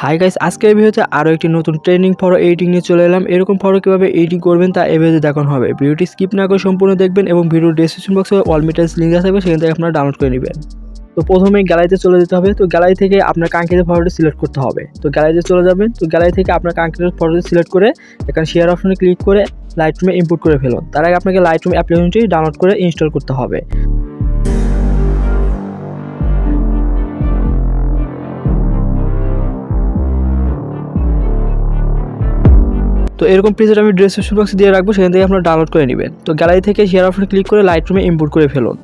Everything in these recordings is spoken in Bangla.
হাই গাইস, আজকের ভিডিওতে আরও একটি নতুন ট্রেন্ডিং ফটো এডিটিং নিয়ে চলে এলাম। এরকম ফটো কীভাবে এডিটিং করবেন তা এই ভিডিওতে দেখানো হবে। ভিডিওটি স্কিপ না করে সম্পূর্ণ দেখবেন এবং ভিডিওর ডেসক্রিপশন বক্সে অল মিটার্স লিঙ্ক আছে, সেখান থেকে আপনারা ডাউনলোড করে নেবেন। তো প্রথমেই গ্যালারিতে চলে যেতে হবে। তো গ্যালারি থেকে আপনার কাঙ্ক্ষিত ফটোটি সিলেক্ট করতে হবে। তো গ্যালারিতে চলে যাবেন। তো গ্যালারি থেকে আপনার কাঙ্ক্ষিত ফটোটি সিলেক্ট করে এখানে শেয়ার অপশনে ক্লিক করে লাইটরুমে ইম্পোর্ট করে ফেলুন। তার আগে আপনাকে লাইটরুম অ্যাপ্লিকেশনটি ডাউনলোড করে ইনস্টল করতে হবে। তো এরকম প্রিসেট আমি ডেসক্রিপশন বক্সে দিয়ে রাখবো, সেখান থেকে আপনারা ডাউনলোড করে নেবেন। তো গ্যালারি থেকে শেয়ার অপশনে ক্লিক করে লাইটরুমে ইম্পোর্ট করে ফেলুন।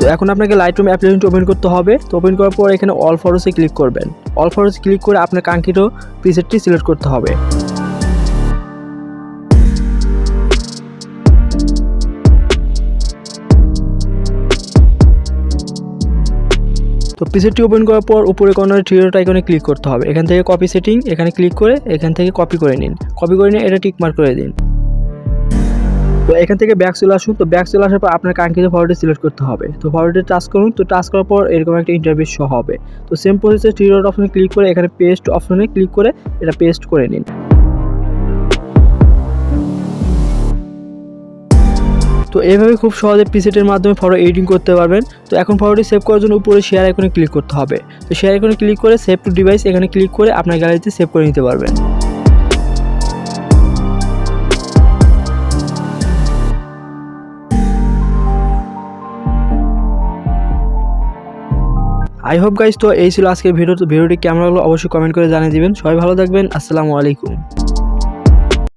তো এখন আপনাকে লাইটরুম অ্যাপ্লিকেশনটি ওপেন করতে হবে। তো ওপেন করার পর এখানে অল ফটোসে ক্লিক করবেন। অল ফটোসে ক্লিক করে আপনার কাঙ্ক্ষিত প্রিসেটটি সিলেক্ট করতে হবে। তো প্রিসেটটি ওপেন করার পর উপরে কর্নারে থ্রি ডট আইকনে ক্লিক করতে হবে। এখান থেকে কপি সেটিং, এখানে ক্লিক করে এখান থেকে কপি করে নিন। কপি করে নিয়ে এটা টিক মার্ক করে দিন। তো এখান থেকে ব্যাক চলে আসুন। তো ব্যাক চলে আসার পর আপনার কাঙ্ক্ষিত ফটোটি সিলেক্ট করতে হবে। তো ফটোটি টাচ করুন। তো টাচ করার পর এরকম একটা ইন্টারফেস শো হবে। তো সেম প্রসেসে থ্রি ডট অপশনে ক্লিক করে এখানে পেস্ট অপশনে ক্লিক করে এটা পেস্ট করে নিন। তো এইভাবে খুব সহজে প্রিসেটের মাধ্যমে ফটো এডিটিং করতে পারবেন। তো এখন ফটোটি সেভ করার জন্য উপরে শেয়ার আইকনে ক্লিক করতে হবে। তো শেয়ার আইকনে ক্লিক করে সেভ টু ডিভাইস এখানে ক্লিক করে আপনার গ্যালারিতে সেভ করে নিতে পারবেন। আই হোপ গাইস, তো এই ছিল আজকের ভিডিওটি কেমন লাগলো অবশ্যই কমেন্ট করে জানিয়ে দিবেন। সবাই ভালো থাকবেন। আসসালামু আলাইকুম।